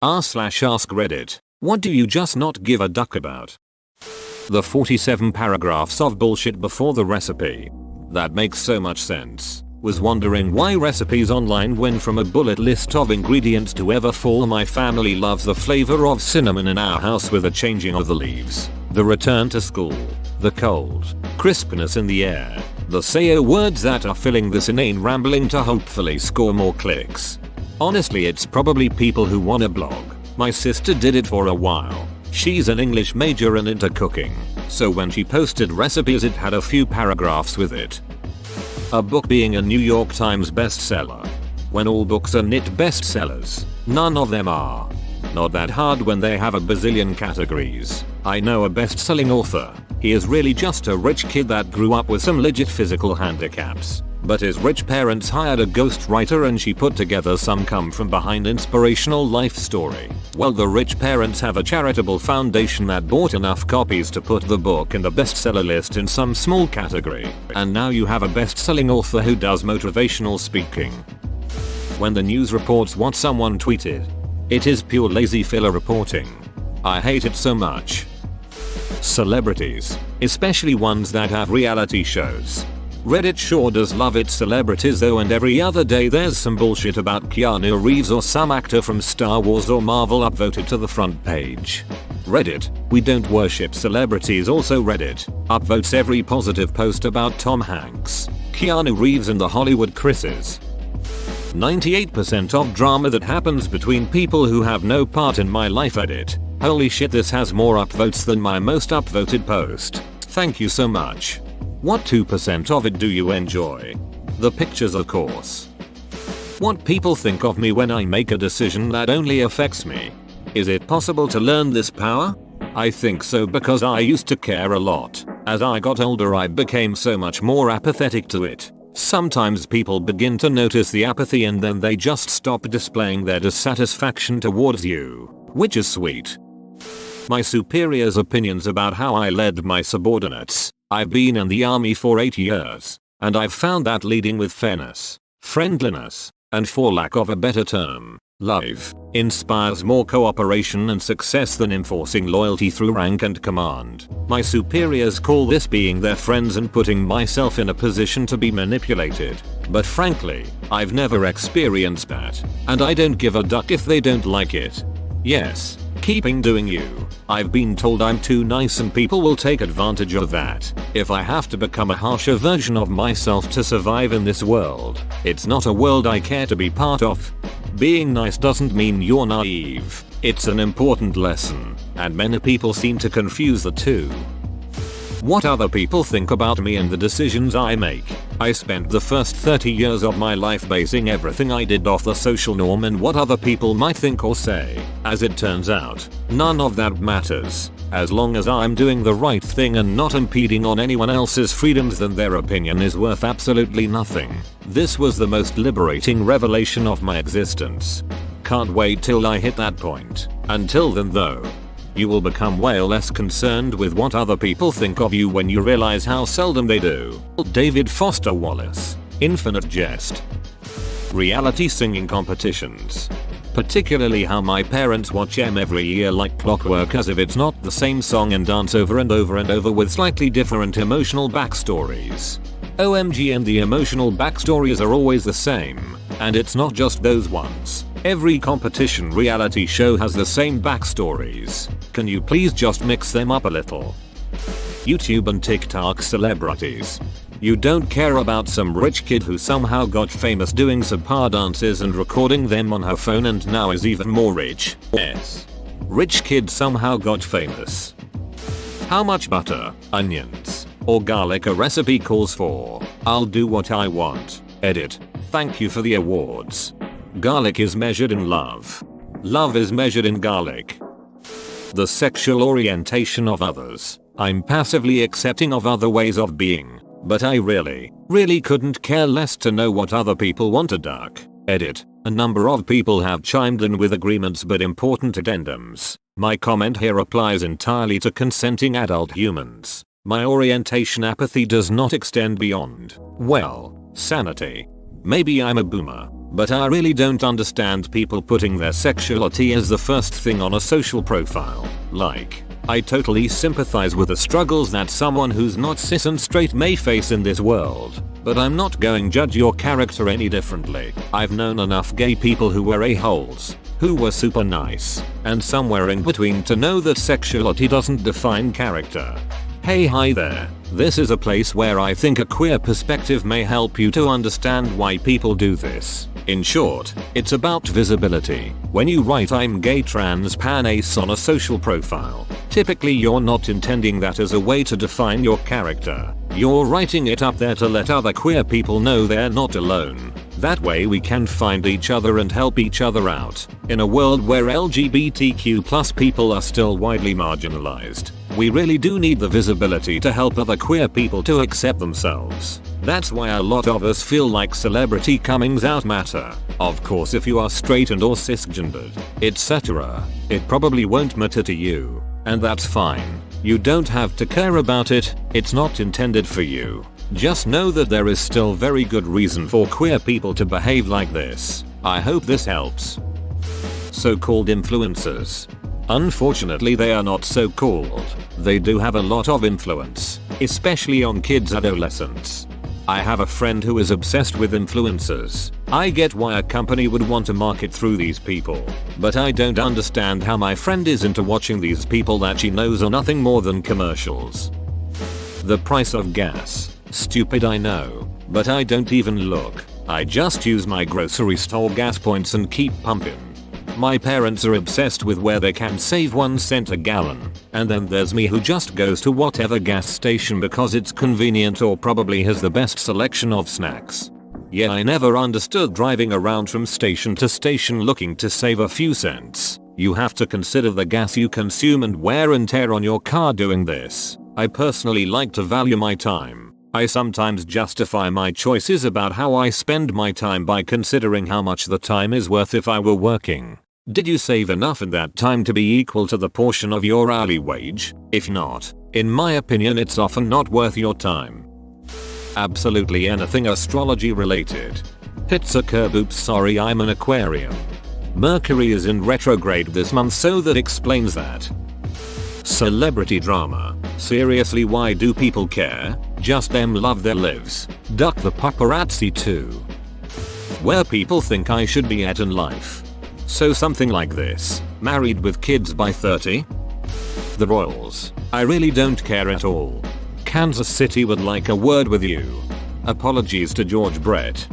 r/ask Reddit. What do you just not give a duck about? The 47 paragraphs of bullshit before the recipe. That makes so much sense. Was wondering why recipes online went from a bullet list of ingredients to ever fall. My family loves the flavor of cinnamon in our house with the changing of the leaves, the return to school, the cold, crispness in the air, the SEO words that are filling this inane rambling to hopefully score more clicks. Honestly, it's probably people who want a blog. My sister did it for a while. She's an English major and into cooking, so when she posted recipes it had a few paragraphs with it. A book being a New York Times bestseller. When all books are NIT bestsellers, none of them are. Not that hard when they have a bazillion categories. I know a best-selling author. He is really just a rich kid that grew up with some legit physical handicaps. But his rich parents hired a ghostwriter and she put together some come from behind inspirational life story. Well, the rich parents have a charitable foundation that bought enough copies to put the book in the bestseller list in some small category. And now you have a best-selling author who does motivational speaking. When the news reports what someone tweeted, it is pure lazy filler reporting. I hate it so much. Celebrities, especially ones that have reality shows. Reddit sure does love its celebrities though, and every other day there's some bullshit about Keanu Reeves or some actor from Star Wars or Marvel upvoted to the front page. Reddit, we don't worship celebrities. Also Reddit upvotes every positive post about Tom Hanks, Keanu Reeves and the Hollywood Chris's. 98% of drama that happens between people who have no part in my life. Edit. Holy shit, this has more upvotes than my most upvoted post. Thank you so much. What 2% of it do you enjoy? The pictures, of course. What people think of me when I make a decision that only affects me. Is it possible to learn this power? I think so, because I used to care a lot. As I got older I became so much more apathetic to it. Sometimes people begin to notice the apathy and then they just stop displaying their dissatisfaction towards you, which is sweet. My superiors' opinions about how I led my subordinates. I've been in the army for 8 years, and I've found that leading with fairness, friendliness, and for lack of a better term, love, inspires more cooperation and success than enforcing loyalty through rank and command. My superiors call this being their friends and putting myself in a position to be manipulated. But frankly, I've never experienced that, and I don't give a duck if they don't like it. Yes, keeping doing you. I've been told I'm too nice and people will take advantage of that. If I have to become a harsher version of myself to survive in this world, it's not a world I care to be part of. Being nice doesn't mean you're naive. It's an important lesson, and many people seem to confuse the two. What other people think about me and the decisions I make. I spent the first 30 years of my life basing everything I did off the social norm and what other people might think or say. As it turns out, none of that matters. As long as I'm doing the right thing and not impeding on anyone else's freedoms, then their opinion is worth absolutely nothing. This was the most liberating revelation of my existence. Can't wait till I hit that point. Until then though, you will become way less concerned with what other people think of you when you realize how seldom they do. David Foster Wallace. Infinite Jest. Reality singing competitions. Particularly how my parents watch them every year like clockwork, as if it's not the same song, and dance over and over and over with slightly different emotional backstories. OMG, and the emotional backstories are always the same. And it's not just those ones. Every competition reality show has the same backstories. Can you please just mix them up a little? YouTube and TikTok celebrities. You don't care about some rich kid who somehow got famous doing subpar dances and recording them on her phone and now is even more rich. Yes. Rich kid somehow got famous. How much butter, onions, or garlic a recipe calls for. I'll do what I want. Edit. Thank you for the awards. Garlic is measured in love. Love is measured in garlic. The sexual orientation of others. I'm passively accepting of other ways of being, but I really couldn't care less to know what other people want to duck. Edit. A number of people have chimed in with agreements but important addendums. My comment here applies entirely to consenting adult humans. My orientation apathy does not extend beyond, well, sanity. Maybe I'm a boomer, but I really don't understand people putting their sexuality as the first thing on a social profile. Like, I totally sympathize with the struggles that someone who's not cis and straight may face in this world, but I'm not going to judge your character any differently. I've known enough gay people who were a-holes, who were super nice, and somewhere in between to know that sexuality doesn't define character. Hey, hi there. This is a place where I think a queer perspective may help you to understand why people do this. In short, it's about visibility. When you write "I'm gay, trans, pan, ace" on a social profile, typically you're not intending that as a way to define your character. You're writing it up there to let other queer people know they're not alone. That way we can find each other and help each other out. In a world where LGBTQ+ people are still widely marginalized, we really do need the visibility to help other queer people to accept themselves. That's why a lot of us feel like celebrity comings out matter. Of course, if you are straight and or cisgendered, etc., it probably won't matter to you, and that's fine. You don't have to care about it, it's not intended for you. Just know that there is still very good reason for queer people to behave like this. I hope this helps. So-called influencers. Unfortunately, they are not so called. They do have a lot of influence, especially on kids, adolescents. I have a friend who is obsessed with influencers. I get why a company would want to market through these people, but I don't understand how my friend is into watching these people that she knows are nothing more than commercials. The price of gas. Stupid, I know, but I don't even look. I just use my grocery store gas points and keep pumping. My parents are obsessed with where they can save 1 cent a gallon, and then there's me who just goes to whatever gas station because it's convenient or probably has the best selection of snacks. Yeah, I never understood driving around from station to station looking to save a few cents. You have to consider the gas you consume and wear and tear on your car doing this. I personally like to value my time. I sometimes justify my choices about how I spend my time by considering how much the time is worth if I were working. Did you save enough in that time to be equal to the portion of your hourly wage? If not, in my opinion, it's often not worth your time. Absolutely anything astrology related. Hits a curb. Oops, sorry, I'm an Aquarium. Mercury is in retrograde this month, so that explains that. Celebrity drama. Seriously, why do people care? Just them love their lives. Duck the paparazzi too. Where people think I should be at in life. So something like this. Married with kids by 30? The Royals. I really don't care at all. Kansas City would like a word with you. Apologies to George Brett.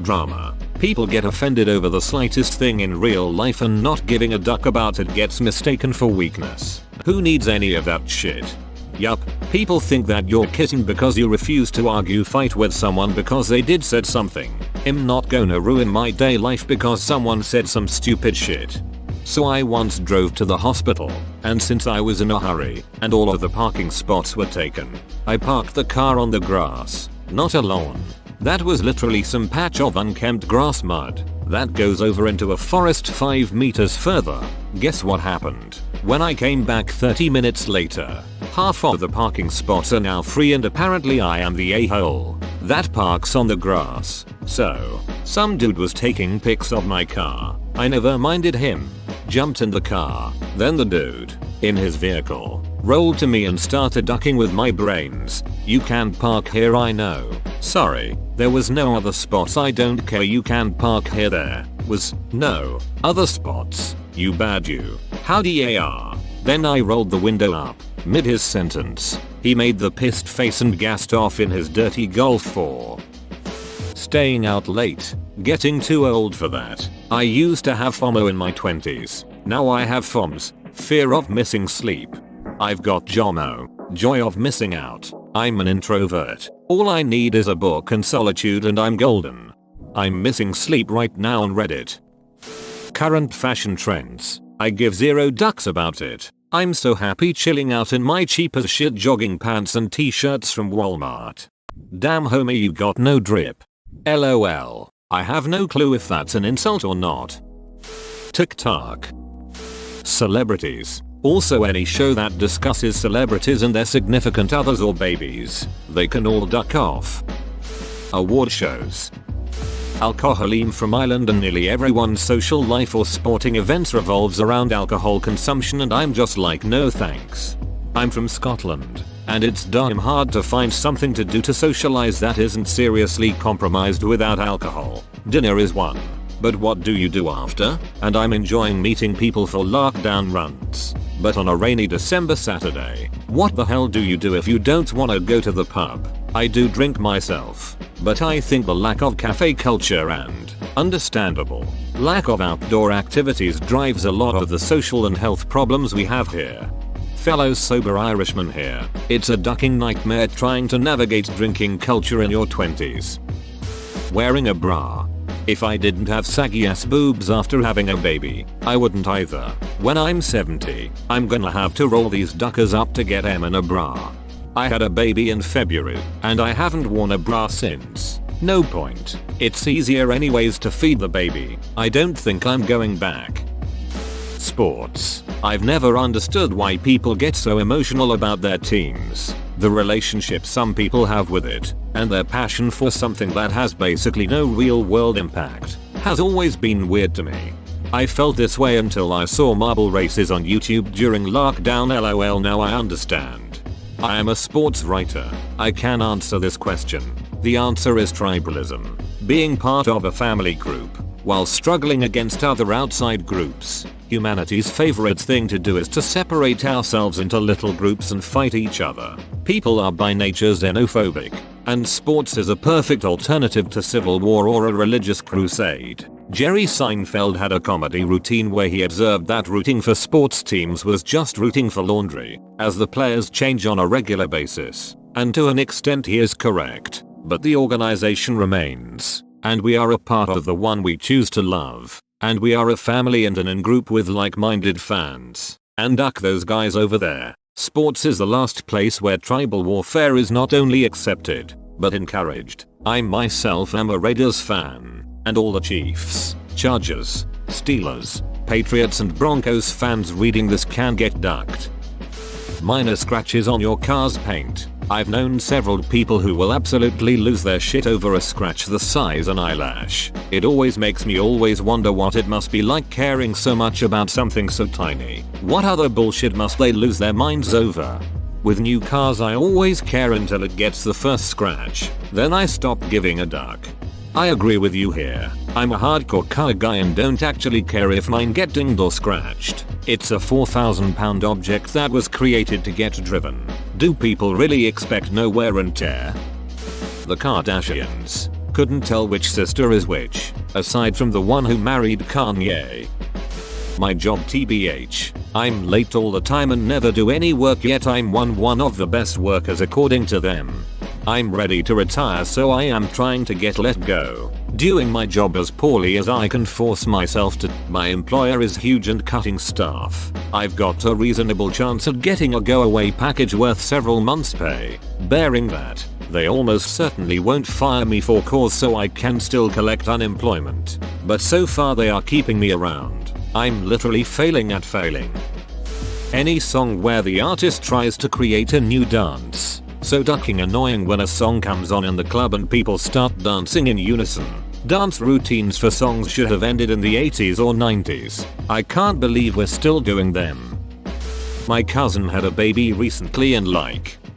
Drama. People get offended over the slightest thing in real life, and not giving a duck about it gets mistaken for weakness. Who needs any of that shit? Yup, people think that you're kidding because you refuse to fight with someone because they did said something. I'm not gonna ruin my day life because someone said some stupid shit. So I once drove to the hospital, and since I was in a hurry, and all of the parking spots were taken, I parked the car on the grass, not a lawn. That was literally some patch of unkempt grass mud that goes over into a forest 5 meters further. Guess what happened? When I came back 30 minutes later, half of the parking spots are now free, and apparently I am the a-hole that parks on the grass. So, some dude was taking pics of my car. I never minded him. Jumped in the car. Then the dude, in his vehicle, rolled to me and started ducking with my brains. You can't park here, I know. Sorry, there was no other spots. I don't care, you can't park here. There was no other spots. You bad you. Howdy AR. Then I rolled the window up. Mid his sentence, he made the pissed face and gassed off in his dirty Golf 4. Staying out late. Getting too old for that. I used to have FOMO in my 20s. Now I have FOMS. Fear of missing sleep. I've got JOMO. Joy of missing out. I'm an introvert. All I need is a book and solitude and I'm golden. I'm missing sleep right now on Reddit. Current fashion trends. I give zero ducks about it. I'm so happy chilling out in my cheap as shit jogging pants and t-shirts from Walmart. Damn homie, you got no drip. LOL. I have no clue if that's an insult or not. TikTok. Celebrities. Also any show that discusses celebrities and their significant others or babies. They can all duck off. Award shows. Alcoholism from Ireland, and nearly everyone's social life or sporting events revolves around alcohol consumption, and I'm just like, no thanks. I'm from Scotland, and it's damn hard to find something to do to socialize that isn't seriously compromised without alcohol. Dinner is one. But what do you do after? And I'm enjoying meeting people for lockdown runs. But on a rainy December Saturday, what the hell do you do if you don't want to go to the pub? I do drink myself, but I think the lack of cafe culture and, understandable, lack of outdoor activities drives a lot of the social and health problems we have here. Fellow sober Irishman here, it's a ducking nightmare trying to navigate drinking culture in your 20s. Wearing a bra. If I didn't have saggy ass boobs after having a baby, I wouldn't either. When I'm 70, I'm gonna have to roll these duckers up to get em in a bra. I had a baby in February, and I haven't worn a bra since. No point. It's easier anyways to feed the baby. I don't think I'm going back. Sports. I've never understood why people get so emotional about their teams. The relationship some people have with it, and their passion for something that has basically no real world impact, has always been weird to me. I felt this way until I saw marble races on YouTube during lockdown. LOL, now I understand. I am a sports writer. I can answer this question. The answer is tribalism. Being part of a family group, while struggling against other outside groups. Humanity's favorite thing to do is to separate ourselves into little groups and fight each other. People are by nature xenophobic, and sports is a perfect alternative to civil war or a religious crusade. Jerry Seinfeld had a comedy routine where he observed that rooting for sports teams was just rooting for laundry, as the players change on a regular basis. And to an extent he is correct, but the organization remains, and we are a part of the one we choose to love. And we are a family and an in-group with like-minded fans. And duck those guys over there. Sports is the last place where tribal warfare is not only accepted, but encouraged. I myself am a Raiders fan, and all the Chiefs, Chargers, Steelers, Patriots and Broncos fans reading this can get ducked. Minor scratches on your car's paint. I've known several people who will absolutely lose their shit over a scratch the size an eyelash. It always makes me always wonder what it must be like caring so much about something so tiny. What other bullshit must they lose their minds over? With new cars I always care until it gets the first scratch. Then I stop giving a duck. I agree with you here. I'm a hardcore car guy and don't actually care if mine get dinged or scratched. It's a £4,000 object that was created to get driven. Do people really expect no wear and tear? The Kardashians. Couldn't tell which sister is which, aside from the one who married Kanye. My job TBH. I'm late all the time and never do any work, yet I'm one of the best workers according to them. I'm ready to retire, so I am trying to get let go. Doing my job as poorly as I can force myself to. My employer is huge and cutting staff. I've got a reasonable chance at getting a go away package worth several months' pay. Bearing that, they almost certainly won't fire me for cause, so I can still collect unemployment. But so far they are keeping me around. I'm literally failing at failing. Any song where the artist tries to create a new dance. So ducking annoying when a song comes on in the club and people start dancing in unison. Dance routines for songs should have ended in the 80s or 90s. I can't believe we're still doing them. My cousin had a baby recently and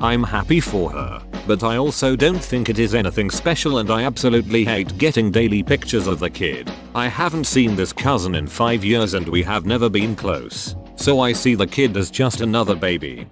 I'm happy for her, but I also don't think it is anything special, and I absolutely hate getting daily pictures of the kid. I haven't seen this cousin in 5 years and we have never been close, so I see the kid as just another baby.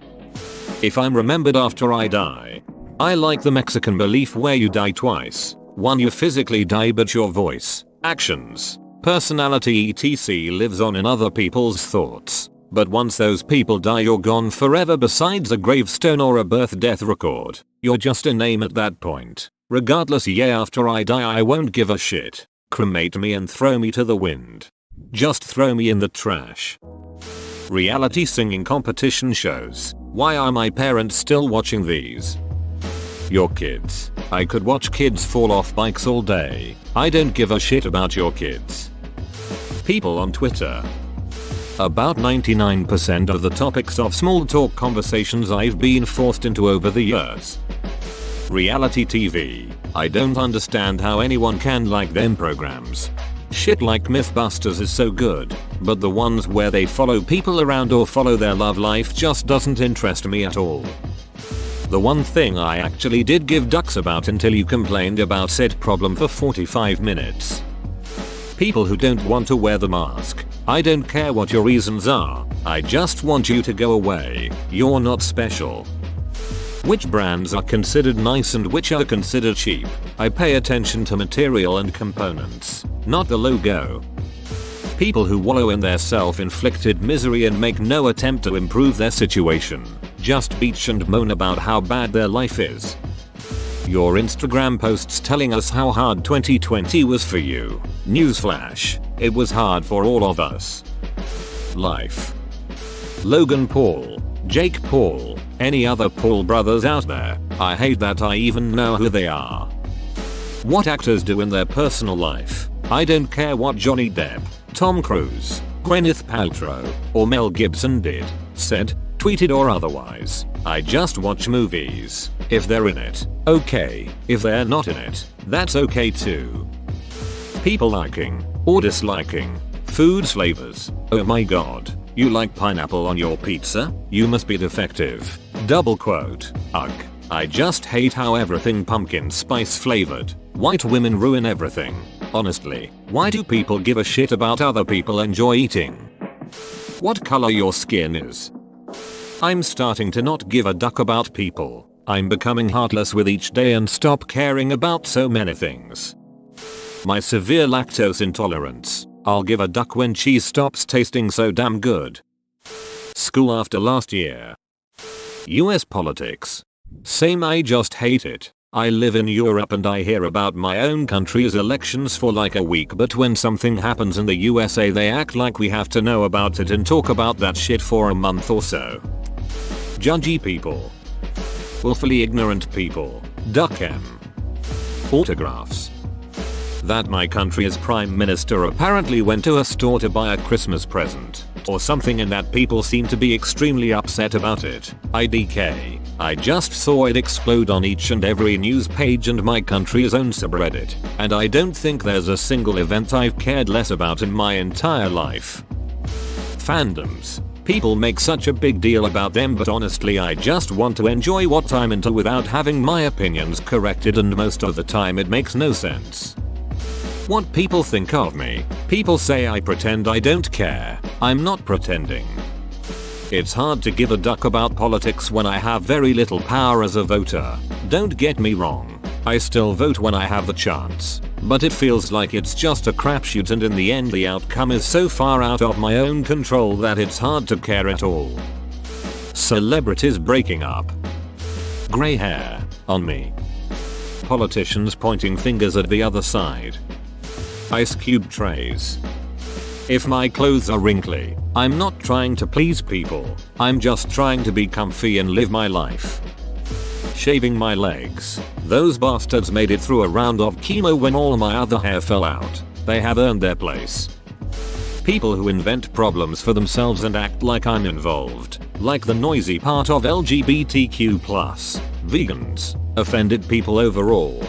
If I'm remembered after I die. I like the Mexican belief where you die twice. One, you physically die, but your voice, actions, personality etc. lives on in other people's thoughts. But once those people die, you're gone forever. Besides a gravestone or a birth-death record, you're just a name at that point. Regardless, yeah, after I die I won't give a shit. Cremate me and throw me to the wind. Just throw me in the trash. Reality singing competition shows. Why are my parents still watching these? Your kids. I could watch kids fall off bikes all day. I don't give a shit about your kids. People on Twitter. About 99% of the topics of small talk conversations I've been forced into over the years. Reality TV. I don't understand how anyone can like them programs. Shit like Mythbusters is so good, but the ones where they follow people around or follow their love life just doesn't interest me at all. The one thing I actually did give ducks about until you complained about said problem for 45 minutes. People who don't want to wear the mask. I don't care what your reasons are, I just want you to go away. You're not special. Which brands are considered nice and which are considered cheap? I pay attention to material and components, not the logo. People who wallow in their self-inflicted misery and make no attempt to improve their situation, just bitch and moan about how bad their life is. Your Instagram posts telling us how hard 2020 was for you. Newsflash, it was hard for all of us. Life. Logan Paul, Jake Paul, any other Paul brothers out there, I hate that I even know who they are. What actors do in their personal life, I don't care what Johnny Depp, Tom Cruise, Gwyneth Paltrow, or Mel Gibson did, said, tweeted or otherwise. I just watch movies. If they're in it, okay. If they're not in it, that's okay too. People liking or disliking food flavors. Oh my god. You like pineapple on your pizza? You must be defective. Double quote. Ugh. I just hate how everything pumpkin spice flavored. White women ruin everything. Honestly, why do people give a shit about other people enjoy eating? What color your skin is? I'm starting to not give a duck about people. I'm becoming heartless with each day and stop caring about so many things. My severe lactose intolerance. I'll give a duck when cheese stops tasting so damn good. School after last year. US politics. Same, I just hate it. I live in Europe and I hear about my own country's elections for like a week, but when something happens in the USA they act like we have to know about it and talk about that shit for a month or so. Judgy people. Willfully ignorant people. Duck M. Autographs. That my country's prime minister apparently went to a store to buy a Christmas present or something and that people seem to be extremely upset about it. IDK. I just saw it explode on each and every news page and my country's own subreddit, and I don't think there's a single event I've cared less about in my entire life. Fandoms. People make such a big deal about them, but honestly I just want to enjoy what I'm into without having my opinions corrected, and most of the time it makes no sense. What people think of me. People say I pretend I don't care. I'm not pretending. It's hard to give a duck about politics when I have very little power as a voter. Don't get me wrong. I still vote when I have the chance. But it feels like it's just a crapshoot, and in the end the outcome is so far out of my own control that it's hard to care at all. Celebrities breaking up. Grey hair on me. Politicians pointing fingers at the other side. Ice cube trays. If my clothes are wrinkly, I'm not trying to please people. I'm just trying to be comfy and live my life. Shaving my legs. Those bastards made it through a round of chemo when all my other hair fell out. They have earned their place. People who invent problems for themselves and act like I'm involved. Like the noisy part of LGBTQ+. Vegans. Offended people overall.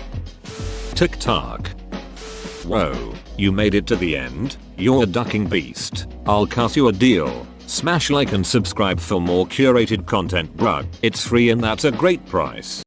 TikTok. Whoa, you made it to the end? You're a ducking beast. I'll cut you a deal. Smash like and subscribe for more curated content, bruh. It's free and that's a great price.